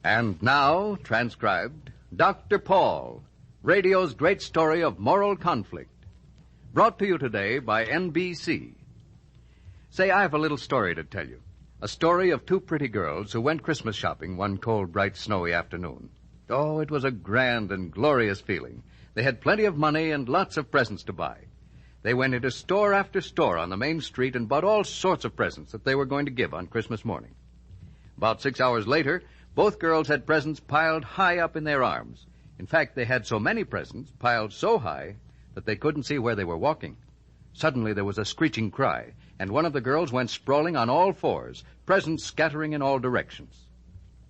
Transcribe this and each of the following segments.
And now, transcribed, Dr. Paul, radio's great story of moral conflict. Brought to you today by NBC. Say, I have a little story to tell you. A story of two pretty girls who went Christmas shopping one cold, bright, snowy afternoon. Oh, it was a grand and glorious feeling. They had plenty of money and lots of presents to buy. They went into store after store on the main street and bought all sorts of presents that they were going to give on Christmas morning. About 6 hours later, both girls had presents piled high up in their arms. In fact, they had so many presents piled so high that they couldn't see where they were walking. Suddenly there was a screeching cry, and one of the girls went sprawling on all fours, presents scattering in all directions.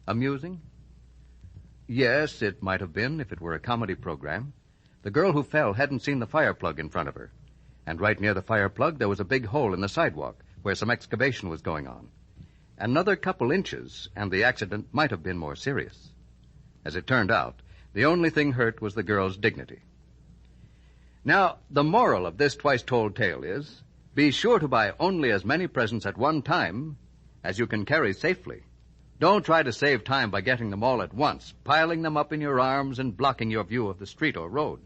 Amusing? Yes, it might have been if it were a comedy program. The girl who fell hadn't seen the fire plug in front of her. And right near the fire plug there was a big hole in the sidewalk where some excavation was going on. Another couple inches, and the accident might have been more serious. As it turned out, the only thing hurt was the girl's dignity. Now, the moral of this twice-told tale is, be sure to buy only as many presents at one time as you can carry safely. Don't try to save time by getting them all at once, piling them up in your arms and blocking your view of the street or road.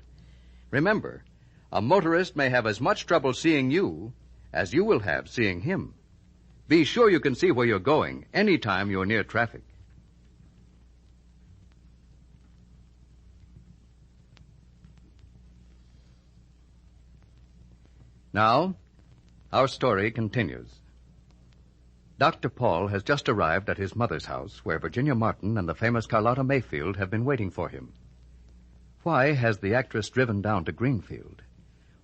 Remember, a motorist may have as much trouble seeing you as you will have seeing him. Be sure you can see where you're going any time you're near traffic. Now, our story continues. Dr. Paul has just arrived at his mother's house, where Virginia Martin and the famous Carlotta Mayfield have been waiting for him. Why has the actress driven down to Greenfield?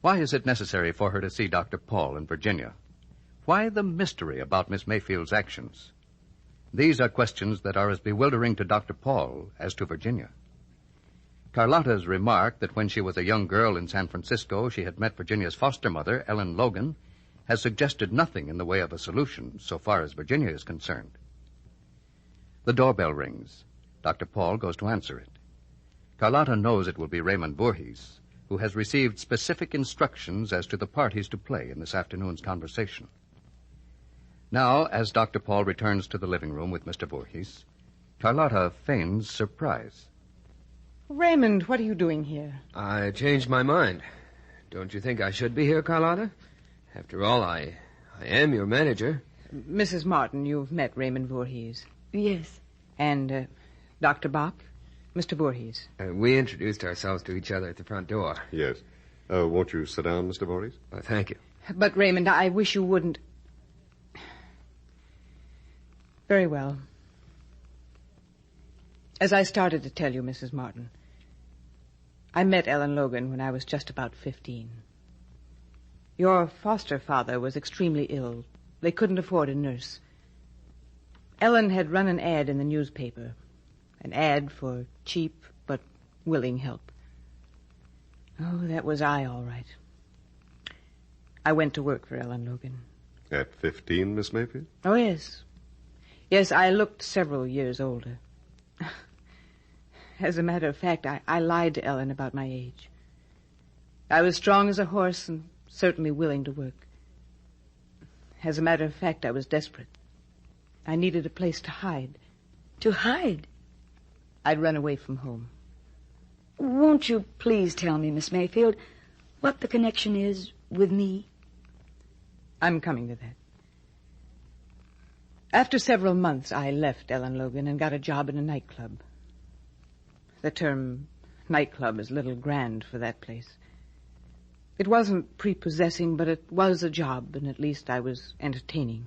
Why is it necessary for her to see Dr. Paul and Virginia? Why the mystery about Miss Mayfield's actions? These are questions that are as bewildering to Dr. Paul as to Virginia. Carlotta's remark that when she was a young girl in San Francisco she had met Virginia's foster mother, Ellen Logan, has suggested nothing in the way of a solution so far as Virginia is concerned. The doorbell rings. Dr. Paul goes to answer it. Carlotta knows it will be Raymond Voorhees, who has received specific instructions as to the part he's to play in this afternoon's conversation. Now, as Dr. Paul returns to the living room with Mr. Voorhees, Carlotta feigns surprise. Raymond, what are you doing here? I changed my mind. Don't you think I should be here, Carlotta? After all, I am your manager. Mrs. Martin, you've met Raymond Voorhees. Yes. And Dr. Bach, Mr. Voorhees. We introduced ourselves to each other at the front door. Yes. Won't you sit down, Mr. Voorhees? Thank you. But, Raymond, I wish you wouldn't. Very well. As I started to tell you, Mrs. Martin, I met Ellen Logan when I was just about 15. Your foster father was extremely ill. They couldn't afford a nurse. Ellen had run an ad in the newspaper, an ad for cheap but willing help. Oh, that was I, all right. I went to work for Ellen Logan. At 15, Miss Mayfield? Oh, yes. Yes, I looked several years older. As a matter of fact, I lied to Ellen about my age. I was strong as a horse and certainly willing to work. As a matter of fact, I was desperate. I needed a place to hide. To hide? I'd run away from home. Won't you please tell me, Miss Mayfield, what the connection is with me? I'm coming to that. After several months, I left Ellen Logan and got a job in a nightclub. The term nightclub is a little grand for that place. It wasn't prepossessing, but it was a job, and at least I was entertaining.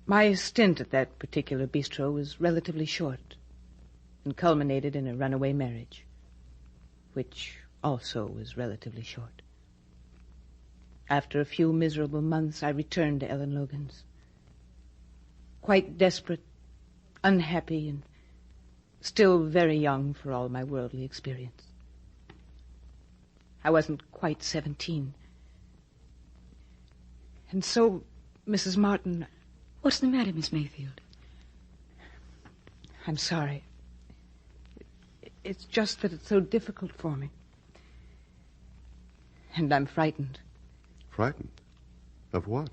My stint at that particular bistro was relatively short and culminated in a runaway marriage, which also was relatively short. After a few miserable months, I returned to Ellen Logan's. Quite desperate, unhappy, and still very young for all my worldly experience. I wasn't quite 17. And so, Mrs. Martin... What's the matter, Miss Mayfield? I'm sorry. It's just that it's so difficult for me. And I'm frightened. Frightened? Of what?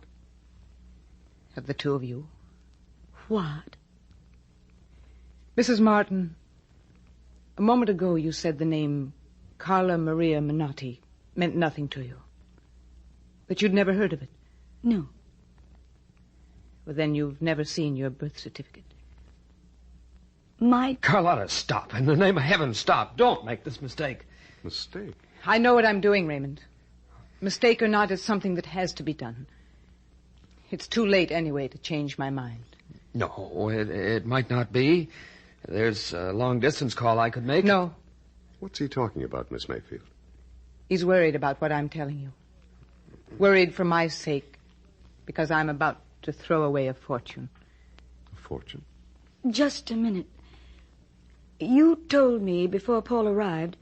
Of the two of you. What? Mrs. Martin, a moment ago you said the name Carla Maria Menotti meant nothing to you. That you'd never heard of it. No. Well, then you've never seen your birth certificate. Carlotta, stop. In the name of heaven, stop. Don't make this mistake. Mistake? I know what I'm doing, Raymond. Mistake or not, it's something that has to be done. It's too late anyway to change my mind. No, it might not be. There's a long-distance call I could make. No. What's he talking about, Miss Mayfield? He's worried about what I'm telling you. Worried for my sake, because I'm about to throw away a fortune. A fortune? Just a minute. You told me before Paul arrived,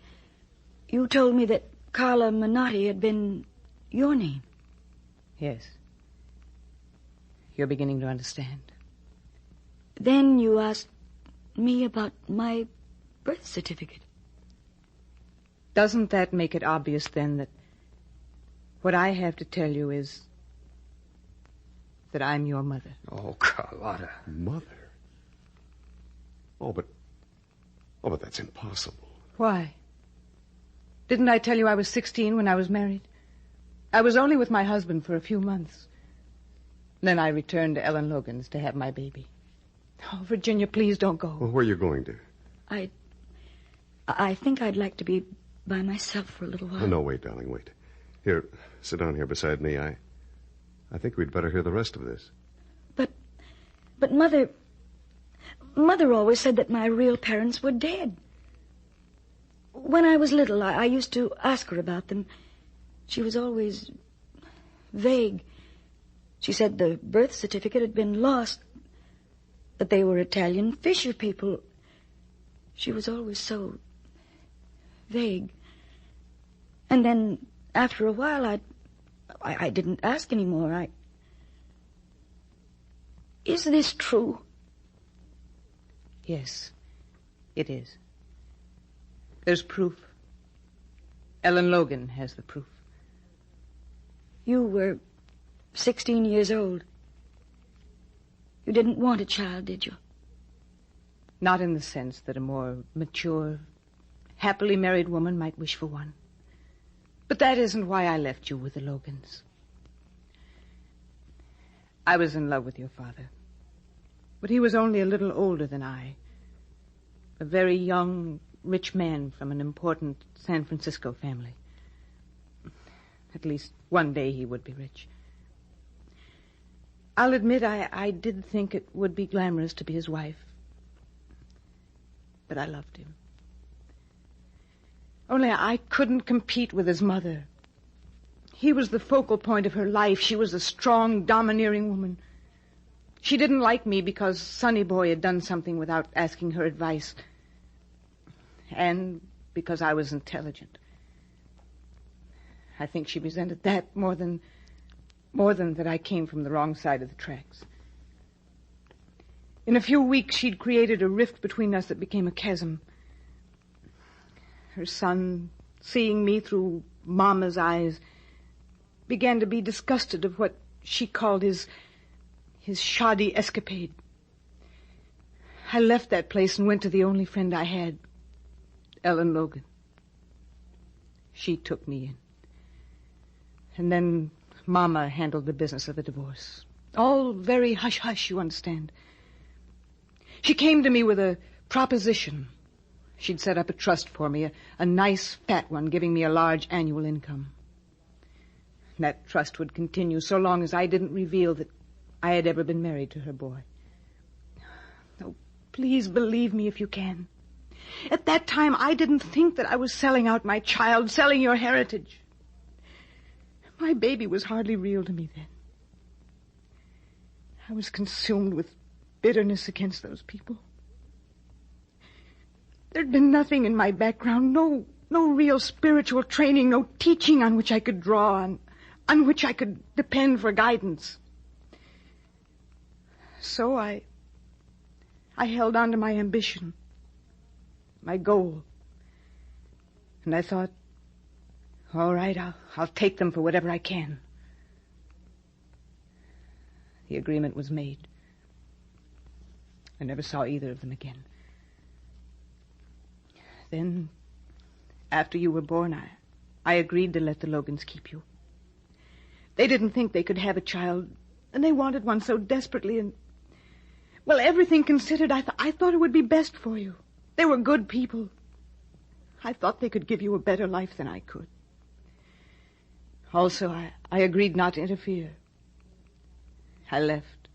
you told me that Carla Menotti had been your name. Yes. You're beginning to understand. Then you asked me about my birth certificate. Doesn't that make it obvious, then, that what I have to tell you is that I'm your mother? Oh, Carlotta. Mother? Oh, but that's impossible. Why? Didn't I tell you I was 16 when I was married? I was only with my husband for a few months. Then I returned to Ellen Logan's to have my baby. Oh, Virginia, please don't go. Well, where are you going to? I think I'd like to be by myself for a little while. Oh, no, wait, darling, wait. Here, sit down here beside me. I think we'd better hear the rest of this. But Mother always said that my real parents were dead. When I was little, I used to ask her about them. She was always vague. She said the birth certificate had been lost, that they were Italian fisher people. She was always so vague. And then, after a while, I didn't ask anymore. Is this true? Yes, it is. There's proof. Ellen Logan has the proof. You were 16 years old. You didn't want a child, did you? Not in the sense that a more mature, happily married woman might wish for one. But that isn't why I left you with the Logans. I was in love with your father. But he was only a little older than I. A very young, rich man from an important San Francisco family. At least one day he would be rich. I'll admit I did think it would be glamorous to be his wife. But I loved him. Only I couldn't compete with his mother. He was the focal point of her life. She was a strong, domineering woman. She didn't like me because Sonny Boy had done something without asking her advice. And because I was intelligent. I think she resented that more than that I came from the wrong side of the tracks. In a few weeks, she'd created a rift between us that became a chasm. Her son, seeing me through Mama's eyes, began to be disgusted of what she called his shoddy escapade. I left that place and went to the only friend I had, Ellen Logan. She took me in. And then Mama handled the business of the divorce. All very hush-hush, you understand. She came to me with a proposition. She'd set up a trust for me, a nice fat one, giving me a large annual income. That trust would continue so long as I didn't reveal that I had ever been married to her boy. Oh, please believe me if you can. At that time, I didn't think that I was selling out my child, selling your heritage. My baby was hardly real to me then. I was consumed with bitterness against those people. There'd been nothing in my background, no real spiritual training, no teaching on which I could draw, on which I could depend for guidance. So I held on to my ambition, my goal. And I thought, all right, I'll take them for whatever I can. The agreement was made. I never saw either of them again. Then, after you were born, I agreed to let the Logans keep you. They didn't think they could have a child, and they wanted one so desperately, and... Well, everything considered, I thought it would be best for you. They were good people. I thought they could give you a better life than I could. Also, I agreed not to interfere. I left.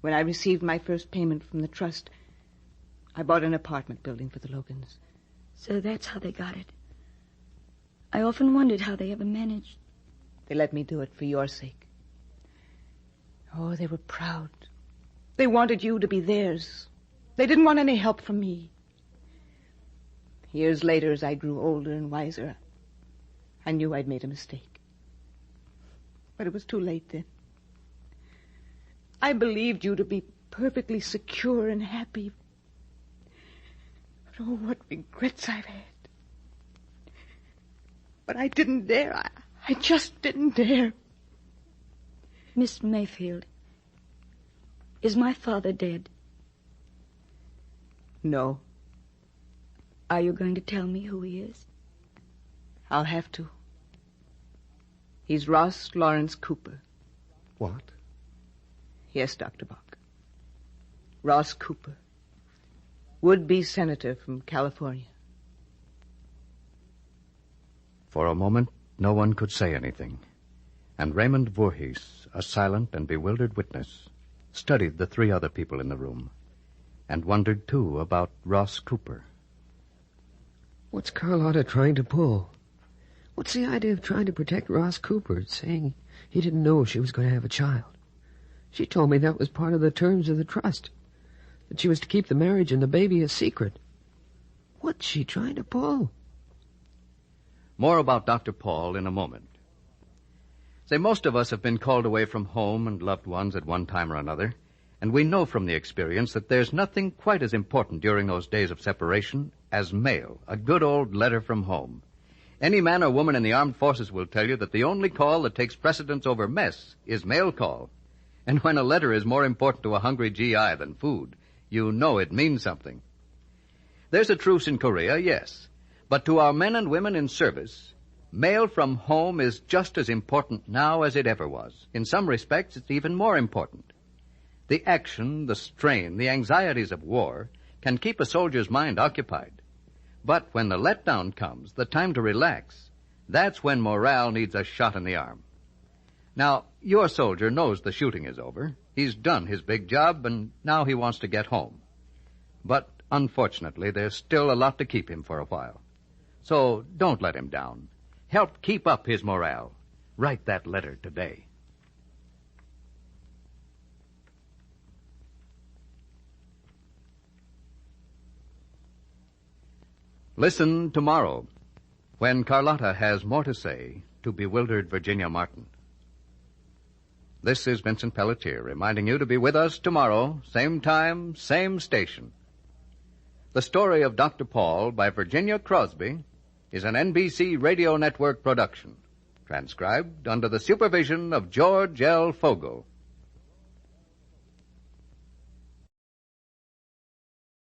When I received my first payment from the trust, I bought an apartment building for the Logans. So that's how they got it. I often wondered how they ever managed. They let me do it for your sake. Oh, they were proud. They wanted you to be theirs. They didn't want any help from me. Years later, as I grew older and wiser, I knew I'd made a mistake. But it was too late then. I believed you to be perfectly secure and happy. But oh, what regrets I've had. But I didn't dare. I just didn't dare. Miss Mayfield, is my father dead? No. Are you going to tell me who he is? I'll have to. He's Ross Lawrence Cooper. What? Yes, Dr. Bach. Ross Cooper. Would-be senator from California. For a moment, no one could say anything, and Raymond Voorhees, a silent and bewildered witness, studied the three other people in the room, and wondered, too, about Ross Cooper. What's Carlotta trying to pull? What's the idea of trying to protect Ross Cooper, saying he didn't know she was going to have a child? She told me that was part of the terms of the trust, that she was to keep the marriage and the baby a secret. What's she trying to pull? More about Dr. Paul in a moment. Say, most of us have been called away from home and loved ones at one time or another, and we know from the experience that there's nothing quite as important during those days of separation as mail, a good old letter from home. Any man or woman in the armed forces will tell you that the only call that takes precedence over mess is mail call. And when a letter is more important to a hungry GI than food, you know it means something. There's a truce in Korea, yes. But to our men and women in service, mail from home is just as important now as it ever was. In some respects, it's even more important. The action, the strain, the anxieties of war can keep a soldier's mind occupied. But when the letdown comes, the time to relax, that's when morale needs a shot in the arm. Now, your soldier knows the shooting is over. He's done his big job, and now he wants to get home. But, unfortunately, there's still a lot to keep him for a while. So don't let him down. Help keep up his morale. Write that letter today. Listen tomorrow, when Carlotta has more to say to bewildered Virginia Martin. This is Vincent Pelletier reminding you to be with us tomorrow, same time, same station. The Story of Dr. Paul by Virginia Crosby is an NBC Radio Network production, transcribed under the supervision of George L. Fogel.